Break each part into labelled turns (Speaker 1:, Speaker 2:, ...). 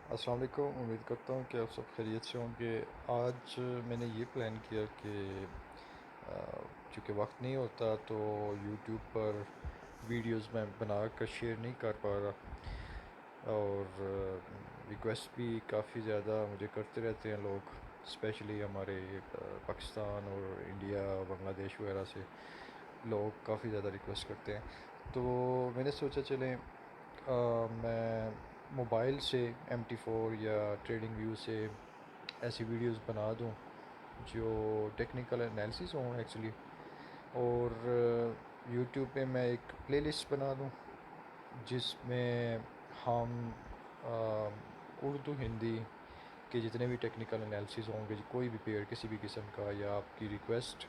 Speaker 1: अस्सलाम वालेकुम। उम्मीद करता हूँ कि आप सब खैरियत से होंगे। आज मैंने ये प्लान किया कि चूँकि वक्त नहीं होता तो यूट्यूब पर वीडियोस मैं बना कर शेयर नहीं कर पा रहा, और रिक्वेस्ट भी काफ़ी ज़्यादा मुझे करते रहते हैं लोग, स्पेशली हमारे पाकिस्तान और इंडिया, बांग्लादेश वगैरह से लोग काफ़ी ज़्यादा रिक्वेस्ट करते हैं। तो मैंने सोचा चलें मैं मोबाइल से MT4 या ट्रेडिंग व्यू से ऐसी वीडियोस बना दूं जो टेक्निकल एनालिसिस हों एक्चुअली, और यूट्यूब पे मैं एक प्लेलिस्ट बना दूं जिसमें हम उर्दू हिंदी के जितने भी टेक्निकल एनालिसिस होंगे, कोई भी पेयर किसी भी किस्म का, या आपकी रिक्वेस्ट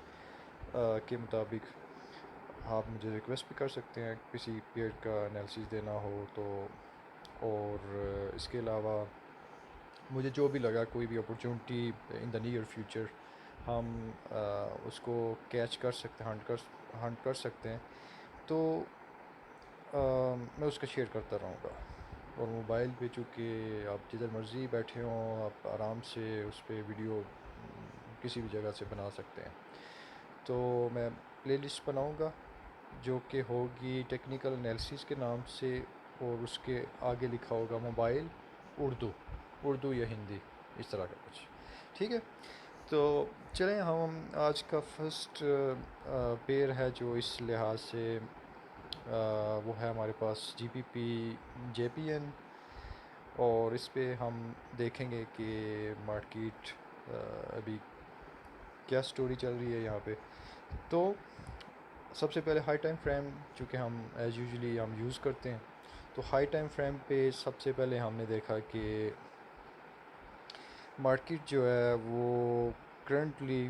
Speaker 1: के मुताबिक आप मुझे रिक्वेस्ट भी कर सकते हैं किसी पेयर का एनालिसिस देना हो तो। और इसके अलावा मुझे जो भी लगा कोई भी opportunity in the near future हम उसको कैच कर सकते हैं, हंट कर सकते हैं, तो मैं उसका शेयर करता रहूँगा। और मोबाइल पे चूँकि आप जिधर मर्ज़ी बैठे हों, आप आराम से उस पर वीडियो किसी भी जगह से बना सकते हैं। तो मैं प्लेलिस्ट बनाऊँगा जो कि होगी टेक्निकल एनालिसिस के नाम से, और उसके आगे लिखा होगा मोबाइल उर्दू, उर्दू या हिंदी, इस तरह का कुछ। ठीक है, तो चलें हम आज का फर्स्ट पेयर है जो इस लिहाज से वो है हमारे पास GBP JPN। और इस पे हम देखेंगे कि मार्केट अभी क्या स्टोरी चल रही है यहाँ पे। तो सबसे पहले हाई टाइम फ्रेम, चूँकि हम एज़ यूजुअली हम यूज़ करते हैं, तो हाई टाइम फ्रेम पे सबसे पहले हमने देखा कि मार्केट जो है वो करंटली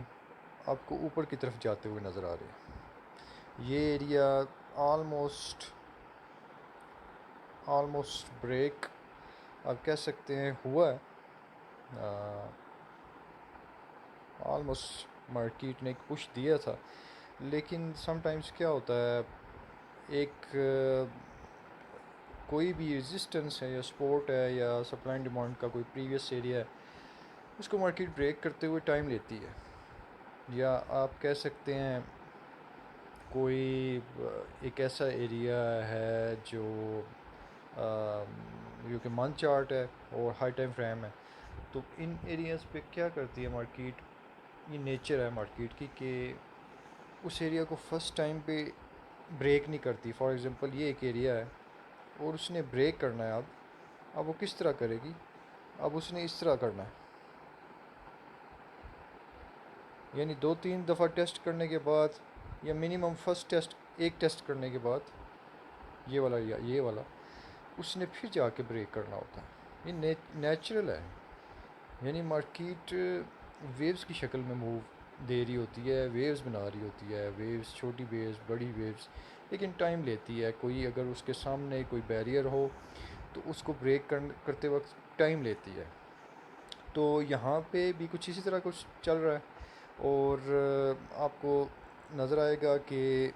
Speaker 1: आपको ऊपर की तरफ जाते हुए नज़र आ रही है। ये एरिया ऑलमोस्ट ऑलमोस्ट ब्रेक आप कह सकते हैं हुआ है। ऑलमोस्ट मार्केट ने एक पुश दिया था, लेकिन समटाइम्स क्या होता है, एक कोई भी रेजिस्टेंस है या सपोर्ट है या सप्लाई एंड डिमांड का कोई प्रीवियस एरिया है, उसको मार्केट ब्रेक करते हुए टाइम लेती है। या आप कह सकते हैं कोई एक ऐसा एरिया है जो कि मंथ चार्ट है और हाई टाइम फ्रेम है, तो इन एरियाज़ पे क्या करती है मार्केट, ये नेचर है मार्केट की कि उस एरिया को फर्स्ट टाइम पे ब्रेक नहीं करती। फॉर एग्ज़ाम्पल ये एक एरिया है और उसने ब्रेक करना है, अब वो किस तरह करेगी, अब उसने इस तरह करना है, यानी 2-3 दफ़ा टेस्ट करने के बाद, या मिनिमम फर्स्ट टेस्ट एक टेस्ट करने के बाद, ये वाला या ये वाला, उसने फिर जाके ब्रेक करना होता है। ये नेचुरल है, यानी मार्केट वेव्स की शक्ल में मूव दे रही होती है, वेव्स बना रही होती है, वेव्स, छोटी वेव्स, बड़ी वेव्स, लेकिन टाइम लेती है। कोई अगर उसके सामने कोई बैरियर हो तो उसको ब्रेक करते वक्त टाइम लेती है। तो यहाँ पे भी कुछ इसी तरह कुछ चल रहा है, और आपको नज़र आएगा कि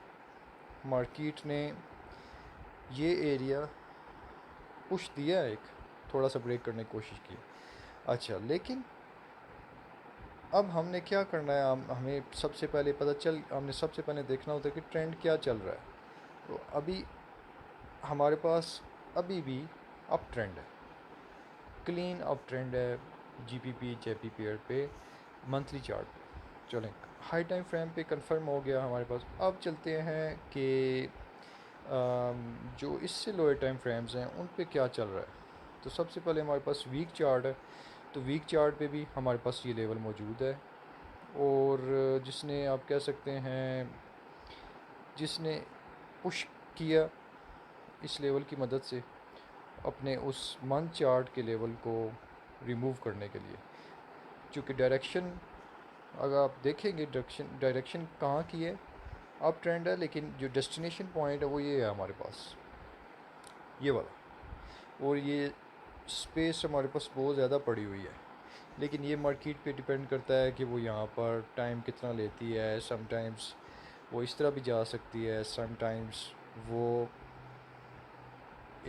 Speaker 1: मार्केट ने ये एरिया पुश दिया है, एक थोड़ा सा ब्रेक करने की कोशिश की। अच्छा, लेकिन अब हमने क्या करना है, हमें सबसे पहले हमने सबसे पहले देखना होता है कि ट्रेंड क्या चल रहा है। तो अभी हमारे पास अभी भी अप ट्रेंड है, क्लीन अप ट्रेंड है GBP JP पेयर पे, मंथली चार्ट पे। चलें, हाई टाइम फ्रेम पे कंफर्म हो गया हमारे पास। अब चलते हैं कि जो इससे लोअर टाइम फ्रेम्स हैं उन पे क्या चल रहा है। तो सबसे पहले हमारे पास वीक चार्ट है, तो वीक चार्ट पे भी हमारे पास ये लेवल मौजूद है, और जिसने आप कह सकते हैं जिसने पुश किया इस लेवल की मदद से अपने उस मंथ चार्ट के लेवल को रिमूव करने के लिए। क्योंकि डायरेक्शन अगर आप देखेंगे, डायरेक्शन कहाँ की है, अप ट्रेंड है, लेकिन जो डेस्टिनेशन पॉइंट है वो ये है हमारे पास, ये वाला। और ये स्पेस हमारे पास बहुत ज़्यादा पड़ी हुई है, लेकिन ये मार्केट पे डिपेंड करता है कि वो यहाँ पर टाइम कितना लेती है। समटाइम्स वो इस तरह भी जा सकती है, समटाइम्स वो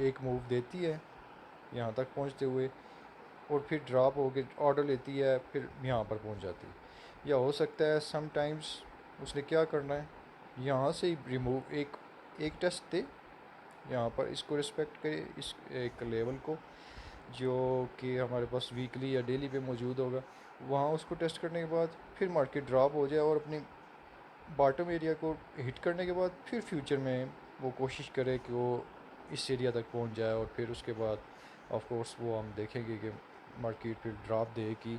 Speaker 1: एक मूव देती है यहाँ तक पहुँचते हुए, और फिर ड्रॉप होकर ऑर्डर लेती है, फिर यहाँ पर पहुँच जाती है। या हो सकता है समटाइम्स उसने क्या करना है, यहाँ से ही रिमूव एक टेस्ट दे, यहाँ पर इसको रिस्पेक्ट करे, इस एक लेवल को जो कि हमारे पास वीकली या डेली पे मौजूद होगा, वहाँ उसको टेस्ट करने के बाद फिर मार्केट ड्रॉप हो जाए और अपनी बॉटम एरिया को हिट करने के बाद फिर फ्यूचर में वो कोशिश करे कि वो इस एरिया तक पहुंच जाए, और फिर उसके बाद ऑफ कोर्स वो हम देखेंगे कि मार्केट फिर ड्रॉप देगी,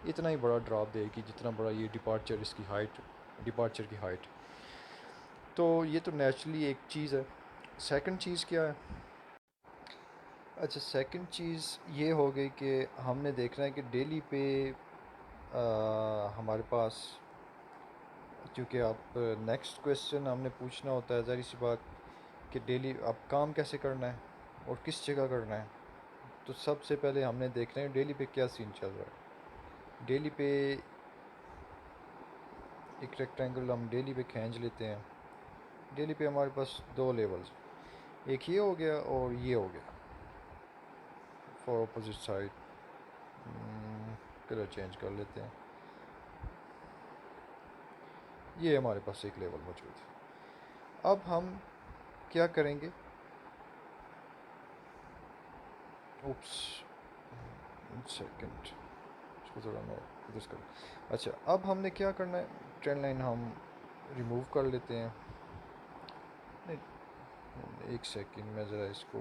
Speaker 1: इतना ही बड़ा ड्रॉप देगी जितना बड़ा ये डिपार्चर, इसकी हाइट, डिपार्चर की हाइट। तो ये तो नेचुरली एक चीज़ है। सेकंड चीज़ क्या है? अच्छा, सेकंड चीज़ ये हो गई कि हमने देखना है कि डेली पे हमारे पास, क्योंकि आप नेक्स्ट क्वेश्चन हमने पूछना होता है ज़ाहिर सी बात कि डेली आप काम कैसे करना है और किस जगह करना है। तो सबसे पहले हमने देखना है डेली पे क्या सीन चल रहा है। डेली पे एक रेक्टेंगल हम डेली पे खींच लेते हैं। डेली पे हमारे पास दो लेवल्स, एक ये हो गया और ये हो गया for opposite side. Colour change कर लेते हैं। ये हमारे पास एक लेवल मौजूद है। अब हम क्या करेंगे, उप्स सेकंड, इसको थोड़ा मैं इधर कर। अच्छा, अब हमने क्या करना है, ट्रेंड लाइन हम रिमूव कर लेते हैं। नहीं, एक सेकंड मैं ज़रा इसको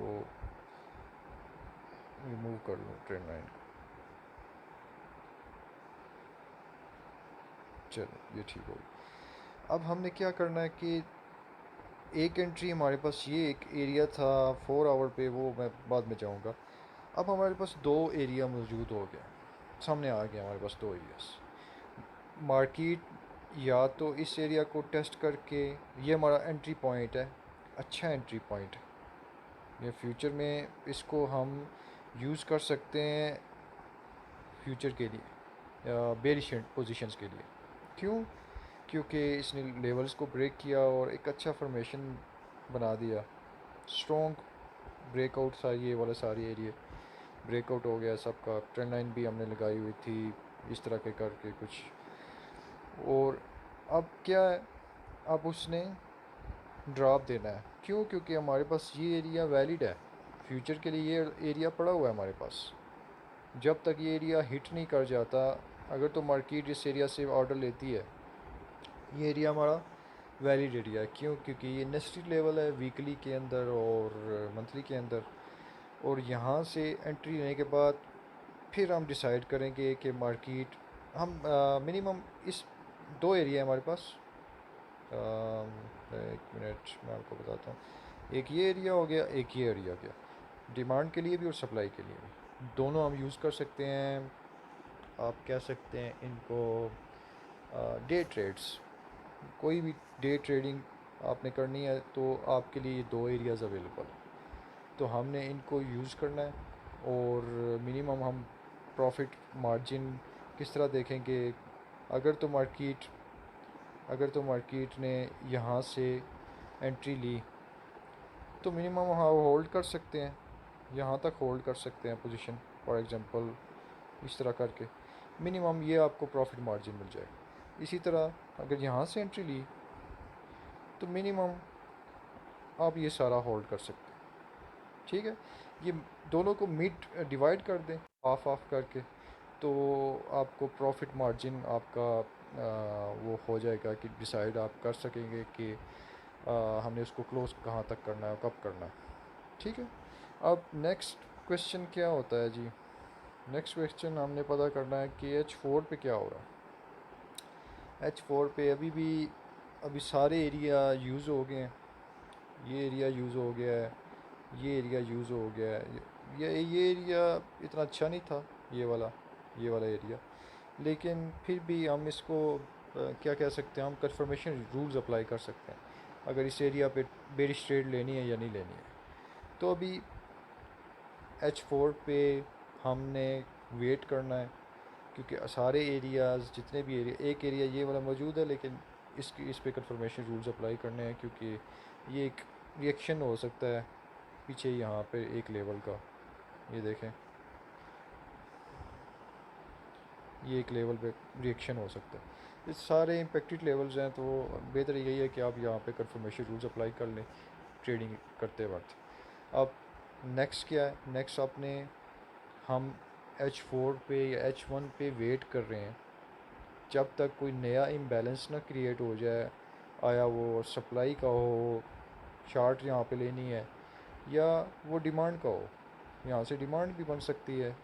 Speaker 1: रिमूव कर लूँ ट्रेंड लाइन। चलो ये ठीक होगी। अब हमने क्या करना है कि एक एंट्री हमारे पास, ये एक एरिया था 4 आवर पे, वो मैं बाद में जाऊँगा। अब हमारे पास दो एरिया मौजूद हो गया, सामने आ गया हमारे पास दो एरियाज। मार्केट या तो इस एरिया को टेस्ट करके, ये हमारा एंट्री पॉइंट है, अच्छा एंट्री पॉइंट है, ये फ्यूचर में इसको हम यूज़ कर सकते हैं फ्यूचर के लिए या बेरिश पोजीशंस के लिए। क्यों? क्योंकि इसने लेवल्स को ब्रेक किया और एक अच्छा फॉर्मेशन बना दिया, स्ट्रॉन्ग ब्रेकआउट सा, ये वाला सारी एरिया ब्रेकआउट हो गया सबका। ट्रेंड लाइन भी हमने लगाई हुई थी इस तरह के करके कुछ। और अब क्या है, अब उसने ड्रॉप देना है। क्यों? क्योंकि हमारे पास ये एरिया वैलिड है फ्यूचर के लिए, ये एरिया पड़ा हुआ है हमारे पास। जब तक ये एरिया हिट नहीं कर जाता, अगर तो मार्केट इस एरिया से ऑर्डर लेती है, ये एरिया हमारा वैलिड एरिया है। क्यों? क्योंकि ये नेक्स्ट लेवल है वीकली के अंदर और मंथली के अंदर। और यहाँ से एंट्री लेने के बाद फिर हम डिसाइड करेंगे कि मार्केट, हम मिनिमम इस दो एरिया है हमारे पास। एक मिनट मैं आपको बताता हूँ। एक ये एरिया हो गया, एक ये एरिया हो गया, डिमांड के लिए भी और सप्लाई के लिए भी, दोनों हम यूज़ कर सकते हैं। आप कह सकते हैं इनको डे ट्रेड्स, कोई भी डे ट्रेडिंग आपने करनी है तो आपके लिए ये दो एरियाज़ अवेलेबल हैं। तो हमने इनको यूज़ करना है। और मिनिमम हम प्रॉफिट मार्जिन किस तरह देखेंगे, अगर तो मार्केट अगर तो मार्केट ने यहाँ से एंट्री ली तो मिनिमम हाँ होल्ड कर सकते हैं, यहाँ तक होल्ड कर सकते हैं पोजीशन, फॉर एग्जांपल इस तरह करके मिनिमम ये आपको प्रॉफिट मार्जिन मिल जाएगा। इसी तरह अगर यहाँ से एंट्री ली तो मिनिमम आप ये सारा होल्ड कर सकते हैं। ठीक है, ये दोनों को मिड डिवाइड कर दें हाफ हाफ करके, तो आपको प्रॉफिट मार्जिन आपका वो हो जाएगा कि डिसाइड आप कर सकेंगे कि हमने उसको क्लोज कहाँ तक करना है, कब करना है। ठीक है, अब नेक्स्ट क्वेश्चन क्या होता है जी? नेक्स्ट क्वेश्चन हमने पता करना है कि H4 पे क्या हो रहा है। H4 पे अभी सारे एरिया यूज़ हो गए हैं। ये एरिया यूज़ हो गया है, ये एरिया यूज़ हो गया है। ये एरिया इतना अच्छा नहीं था, ये वाला एरिया, लेकिन फिर भी हम इसको क्या कह सकते हैं, हम कन्फर्मेशन रूल्स अप्लाई कर सकते हैं अगर इस एरिया पे बेरिश ट्रेड लेनी है या नहीं लेनी है। तो अभी H4 पे हमने वेट करना है, क्योंकि सारे एरियाज़ जितने भी एरिया, एक एरिया ये वाला मौजूद है, लेकिन इस पे कन्फर्मेशन रूल्स अप्लाई करने हैं, क्योंकि ये एक रिएक्शन हो सकता है पीछे यहाँ पे एक लेवल का। ये देखें, ये एक लेवल पे रिएक्शन हो सकता है। ये सारे इम्पेक्टेड लेवल्स हैं, तो बेहतर यही है कि आप यहाँ पे कन्फर्मेशन रूल्स अप्लाई कर लें ट्रेडिंग करते वक्त। अब नेक्स्ट क्या है, नेक्स्ट आपने, हम H4 पे या H1 पे वेट कर रहे हैं जब तक कोई नया इम्बैलेंस ना क्रिएट हो जाए, आया वो सप्लाई का हो, शार्ट यहाँ पे लेनी है, या वो डिमांड का हो। यहाँ से डिमांड भी बन सकती है,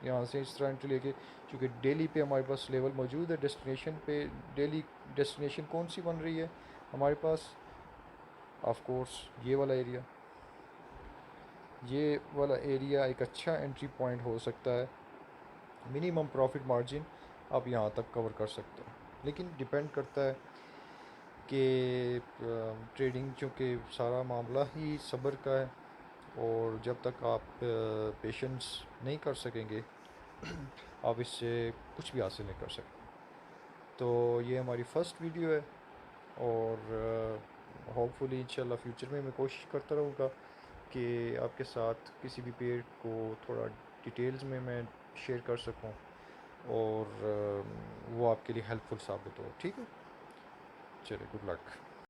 Speaker 1: यहाँ से इस तरह एंट्री लेके, क्योंकि डेली पे हमारे पास लेवल मौजूद है। डेस्टिनेशन पे डेली डेस्टिनेशन कौन सी बन रही है हमारे पास, ऑफ कोर्स ये वाला एरिया एक अच्छा एंट्री पॉइंट हो सकता है। मिनिमम प्रॉफिट मार्जिन आप यहाँ तक कवर कर सकते हैं, लेकिन डिपेंड करता है कि ट्रेडिंग, चूँकि सारा मामला ही सब्र का है, और जब तक आप पेशेंस नहीं कर सकेंगे आप इससे कुछ भी हासिल नहीं कर सकते। तो ये हमारी फर्स्ट वीडियो है, और होपफुली इंशाल्लाह फ्यूचर में मैं कोशिश करता रहूँगा कि आपके साथ किसी भी पेड़ को थोड़ा डिटेल्स में मैं शेयर कर सकूँ, और वो आपके लिए हेल्पफुल साबित हो। ठीक है, चलिए, गुड लक।